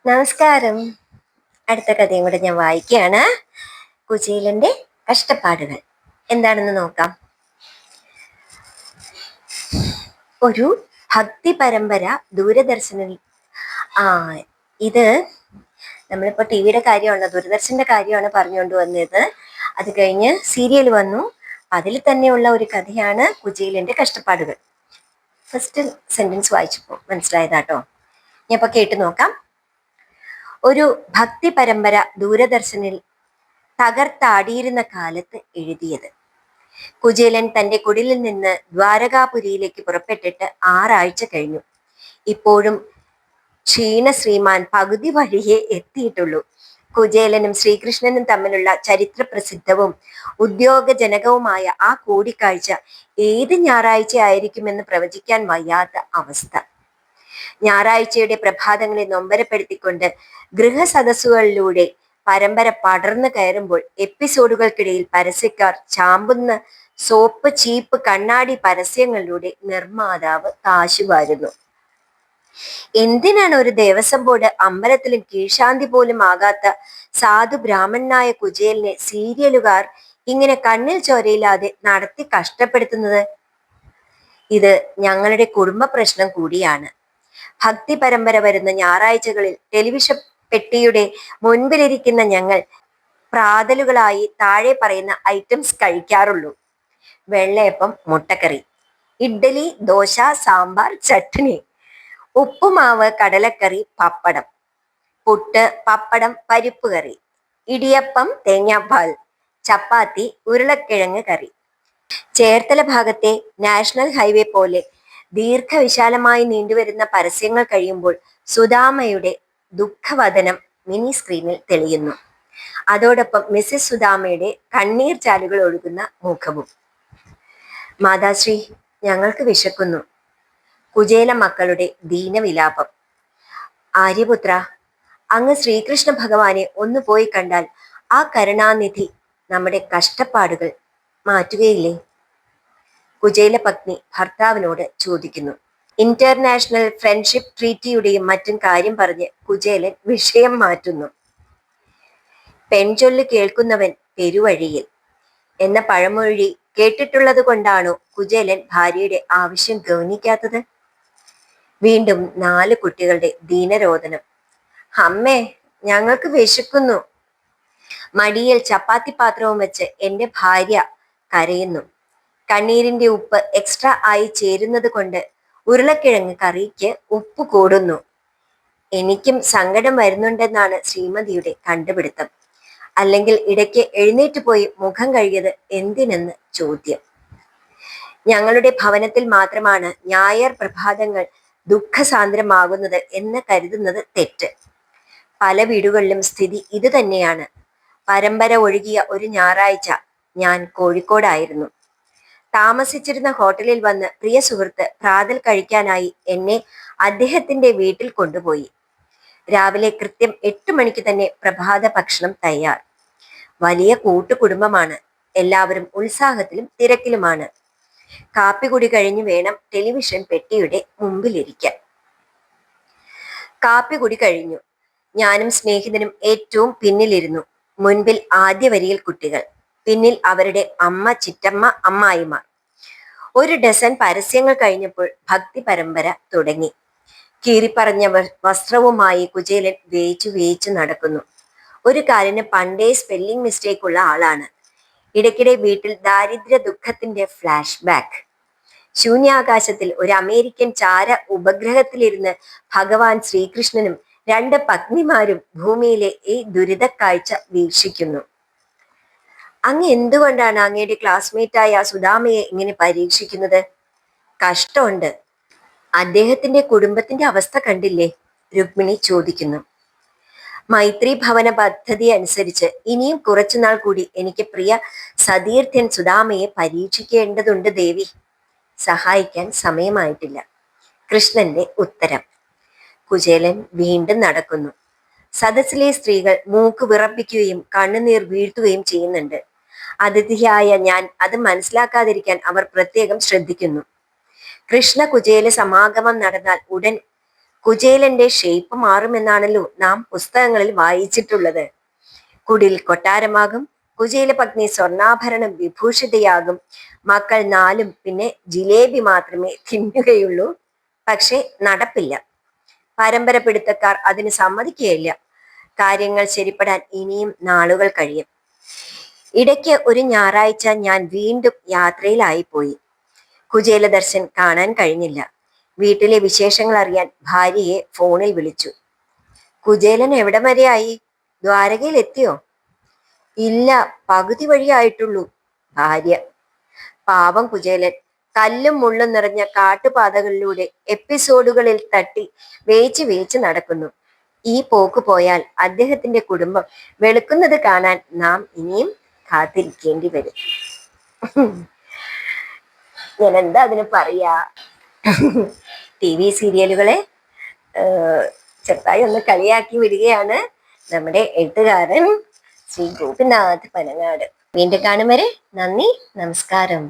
നമസ്കാരം. അടുത്ത കഥയും കൂടെ ഞാൻ വായിക്കുകയാണ്. കുചേലന്റെ കഷ്ടപ്പാടുകൾ എന്താണെന്ന് നോക്കാം. ഒരു ഭക്തി പരമ്പര ദൂരദർശനിൽ. ആ ഇത് നമ്മളിപ്പോ ടിവിയുടെ കാര്യമാണ്, ദൂരദർശന്റെ കാര്യമാണ് പറഞ്ഞുകൊണ്ട് വന്നത്. അത് കഴിഞ്ഞ് സീരിയൽ വന്നു. അതിൽ തന്നെയുള്ള ഒരു കഥയാണ് കുചേലന്റെ കഷ്ടപ്പാടുകൾ. ഫസ്റ്റ് സെന്റൻസ് വായിച്ചപ്പോ മനസ്സിലായതാട്ടോ. ഞാൻ ഇപ്പൊ കേട്ടു നോക്കാം. ഒരു ഭക്തി പരമ്പര ദൂരദർശനിൽ തകർത്താടിയിരുന്ന കാലത്ത് എഴുതിയത്. കുചേലൻ തന്റെ കുടിലിൽ നിന്ന് ദ്വാരകാപുരിയിലേക്ക് പുറപ്പെട്ടിട്ട് 6 ആഴ്ച കഴിഞ്ഞു. ഇപ്പോഴും ക്ഷീണ ശ്രീമാൻ പകുതി വഴിയേ എത്തിയിട്ടുള്ളൂ. കുചേലനും ശ്രീകൃഷ്ണനും തമ്മിലുള്ള ചരിത്ര പ്രസിദ്ധവും ഉദ്യോഗജനകവുമായ ആ കൂടിക്കാഴ്ച ഏത് ഞായറാഴ്ച ആയിരിക്കുമെന്ന് പ്രവചിക്കാൻ വയ്യാത്ത അവസ്ഥ. ഞായറാഴ്ചയുടെ പ്രഭാതങ്ങളെ നൊമ്പരപ്പെടുത്തിക്കൊണ്ട് ഗൃഹസദസ്സുകളിലൂടെ പരമ്പര പടർന്നു കയറുമ്പോൾ എപ്പിസോഡുകൾക്കിടയിൽ പരസ്യക്കാർ ചാമ്പുന്ന സോപ്പ് ചീപ്പ് കണ്ണാടി പരസ്യങ്ങളിലൂടെ നിർമ്മാതാവ് കാശുവാരുന്നു. എന്തിനാണ് ഒരു ദേവസ്വം ബോർഡ് അമ്പലത്തിലും കീഴ്ശാന്തി പോലും ആകാത്ത സാധു ബ്രാഹ്മണനായ കുചേലിനെ സീരിയലുകാർ ഇങ്ങനെ കണ്ണിൽ ചോരയില്ലാതെ നടത്തി കഷ്ടപ്പെടുത്തുന്നത്? ഇത് ഞങ്ങളുടെ കുടുംബ പ്രശ്നം കൂടിയാണ്. ഭക്തി പരമ്പര വരുന്ന ഞായറാഴ്ചകളിൽ ടെലിവിഷൻ പെട്ടിയുടെ മുൻപിലിരിക്കുന്ന ഞങ്ങൾ പ്രാതലുകളായി താഴെ പറയുന്ന ഐറ്റംസ് കഴിക്കാറുള്ളൂ. വെള്ളയപ്പം, മുട്ടക്കറി, ഇഡ്ഡലി, ദോശ, സാമ്പാർ, ചട്നി, ഉപ്പുമാവ്, കടലക്കറി, പപ്പടം, പുട്ട്, പപ്പടം, പരിപ്പ് കറി, ഇടിയപ്പം, തേങ്ങാപ്പാൽ, ചപ്പാത്തി, ഉരുളക്കിഴങ്ങ് കറി. ചേർത്തല ഭാഗത്തെ നാഷണൽ ഹൈവേ പോലെ ദീർഘവിശാലമായി നീണ്ടുവരുന്ന പരസ്യങ്ങൾ കഴിയുമ്പോൾ സുധാമയുടെ ദുഃഖവദനം മിനി സ്ക്രീനിൽ തെളിയുന്നു. അതോടൊപ്പം മിസ്സിസ് സുധാമയുടെ കണ്ണീർ ചാലുകൾ ഒഴുകുന്ന മുഖവും. മാതാശ്രീ, ഞങ്ങൾക്ക് വിശക്കുന്നു. കുചേല മക്കളുടെ ദീനവിലാപം. ആര്യപുത്ര, അങ്ങ് ശ്രീകൃഷ്ണ ഭഗവാനെ ഒന്ന് പോയി കണ്ടാൽ ആ കരുണാനിധി നമ്മുടെ കഷ്ടപ്പാടുകൾ മാറ്റുകയില്ലേ? കുചേല പത്നി ഭർത്താവിനോട് ചോദിക്കുന്നു. ഇന്റർനാഷണൽ ഫ്രണ്ട്ഷിപ്പ് ട്രീറ്റിയുടെയും മറ്റും കാര്യം പറഞ്ഞ് കുചേലൻ വിഷയം മാറ്റുന്നു. പെൺചൊല്ല് കേൾക്കുന്നവൻ പെരുവഴിയിൽ എന്ന പഴമൊഴി കേട്ടിട്ടുള്ളത് കൊണ്ടാണോ കുചേലൻ ഭാര്യയുടെ ആവശ്യം ഗൗനിക്കാത്തത്? വീണ്ടും 4 കുട്ടികളുടെ ദീനരോധനം. അമ്മേ, ഞങ്ങൾക്ക് വിശക്കുന്നു. മടിയിൽ ചപ്പാത്തി പാത്രവും വെച്ച് എന്റെ ഭാര്യ കരയുന്നു. കണ്ണീരിന്റെ ഉപ്പ് എക്സ്ട്രാ ആയി ചേരുന്നത് കൊണ്ട് ഉരുളക്കിഴങ്ങ് കറിക്ക് ഉപ്പ് കൂടുന്നു. എനിക്കും സങ്കടം വരുന്നുണ്ടെന്നാണ് ശ്രീമതിയുടെ കണ്ടുപിടുത്തം. അല്ലെങ്കിൽ ഇടയ്ക്ക് എഴുന്നേറ്റ് പോയി മുഖം കഴുകിയത് എന്തിനെന്ന് ചോദ്യം. ഞങ്ങളുടെ ഭവനത്തിൽ മാത്രമാണ് ഞായർ പ്രഭാതങ്ങൾ ദുഃഖസാന്ദ്രമാകുന്നത് എന്ന് കരുതുന്നത് തെറ്റ്. പല വീടുകളിലും സ്ഥിതി ഇത് തന്നെയാണ്. പരമ്പര ഒഴുകിയ ഒരു ഞായറാഴ്ച ഞാൻ കോഴിക്കോടായിരുന്നു. താമസിച്ചിരുന്ന ഹോട്ടലിൽ വന്ന് പ്രിയ സുഹൃത്ത് പ്രാതൽ കഴിക്കാനായി എന്നെ അദ്ദേഹത്തിന്റെ വീട്ടിൽ കൊണ്ടുപോയി. രാവിലെ കൃത്യം 8 മണിക്ക് തന്നെ പ്രഭാത ഭക്ഷണം തയ്യാർ. വലിയ കൂട്ടുകുടുംബമാണ്. എല്ലാവരും ഉത്സാഹത്തിലും തിരക്കിലുമാണ്. കാപ്പികുടി കഴിഞ്ഞു വേണം ടെലിവിഷൻ പെട്ടിയുടെ മുമ്പിലിരിക്കാൻ. കാപ്പികുടി കഴിഞ്ഞു. ഞാനും സ്നേഹിതനും ഏറ്റവും പിന്നിലിരുന്നു. മുൻപിൽ ആദ്യ വരിയിൽ കുട്ടികൾ, പിന്നിൽ അവരുടെ അമ്മ, ചിറ്റമ്മ, അമ്മായിമാർ. 1 ഡസൻ പരസ്യങ്ങൾ കഴിഞ്ഞപ്പോൾ ഭക്തി പരമ്പര തുടങ്ങി. കീറിപ്പറഞ്ഞ വസ്ത്രവുമായി കുചേലൻ വേച്ചു നടക്കുന്നു. ഒരു കാലിന് പണ്ടേ സ്പെല്ലിംഗ് മിസ്റ്റേക്ക് ഉള്ള ആളാണ്. ഇടയ്ക്കിടെ വീട്ടിൽ ദാരിദ്ര്യ ദുഃഖത്തിന്റെ ഫ്ലാഷ് ബാക്ക്. ശൂന്യാകാശത്തിൽ ഒരു അമേരിക്കൻ ചാര ഉപഗ്രഹത്തിലിരുന്ന് ഭഗവാൻ ശ്രീകൃഷ്ണനും 2 പത്നിമാരും ഭൂമിയിലെ ഈ ദുരിത കാഴ്ച വീക്ഷിക്കുന്നു. അങ്ങ് എന്തുകൊണ്ടാണ് അങ്ങയുടെ ക്ലാസ്മേറ്റായ സുധാമയെ ഇങ്ങനെ പരീക്ഷിക്കുന്നത്? കഷ്ടമുണ്ട്. അദ്ദേഹത്തിന്റെ കുടുംബത്തിന്റെ അവസ്ഥ കണ്ടില്ലേ? രുക്മിണി ചോദിക്കുന്നു. മൈത്രി ഭവന പദ്ധതി അനുസരിച്ച് ഇനിയും കുറച്ചുനാൾ കൂടി എനിക്ക് പ്രിയ സതീർത്ഥ്യൻ സുധാമയെ പരീക്ഷിക്കേണ്ടതുണ്ട് ദേവി. സഹായിക്കാൻ സമയമായിട്ടില്ല. കൃഷ്ണന്റെ ഉത്തരം. കുചേലൻ വീണ്ടും നടക്കുന്നു. സദസ്സിലെ സ്ത്രീകൾ മൂക്ക് വിറപ്പിക്കുകയും കണ്ണുനീർ വീഴ്ത്തുകയും ചെയ്യുന്നുണ്ട്. അതിഥിയായ ഞാൻ അത് മനസ്സിലാക്കാതിരിക്കാൻ അവർ പ്രത്യേകം ശ്രദ്ധിക്കുന്നു. കൃഷ്ണ കുചേല സമാഗമം നടന്നാൽ ഉടൻ കുചേലന്റെ ഷേപ്പ് മാറുമെന്നാണല്ലോ നാം പുസ്തകങ്ങളിൽ വായിച്ചിട്ടുള്ളത്. കുടിൽ കൊട്ടാരമാകും, കുചേല പത്നി സ്വർണ്ണാഭരണം വിഭൂഷിതയാകും, മക്കൾ 4 പിന്നെ ജിലേബി മാത്രമേ തിന്നുകയുള്ളൂ. പക്ഷെ നടപ്പില്ല. പരമ്പര പിടുത്തക്കാർ അതിന് സമ്മതിക്കുകയില്ല. കാര്യങ്ങൾ ശരിപ്പെടാൻ ഇനിയും നാളുകൾ കഴിയും. ഇടയ്ക്ക് ഒരു ഞായറാഴ്ച ഞാൻ വീണ്ടും യാത്രയിലായിപ്പോയി. കുചേല ദർശൻ കാണാൻ കഴിഞ്ഞില്ല. വീട്ടിലെ വിശേഷങ്ങൾ അറിയാൻ ഭാര്യയെ ഫോണിൽ വിളിച്ചു. കുചേലൻ എവിടം വരെയായി? ദ്വാരകയിൽ എത്തിയോ? ഇല്ല, പകുതി വഴിയായിട്ടുള്ളൂ. ഭാര്യ: പാവം കുചേലൻ കല്ലും മുള്ളും നിറഞ്ഞ കാട്ടുപാതകളിലൂടെ എപ്പിസോഡുകളിൽ തട്ടി വേച്ച് വേച്ച് നടക്കുന്നു. ഈ പോക്ക് പോയാൽ അദ്ദേഹത്തിന്റെ കുടുംബം വെളുക്കുന്നത് കാണാൻ നാം ഇനിയും കാത്തിരിക്കേണ്ടി വരും. ഞാൻ എന്താ അതിന് പറയാ? TV സീരിയലുകളെ ചെറുതായി ഒന്ന് കളിയാക്കി വിടുകയാണ് നമ്മുടെ എഴുത്തുകാരൻ ശ്രീ ഗോപിനാഥ് പനങ്ങാട്. വീണ്ടും കാണും വരെ നന്ദി, നമസ്കാരം.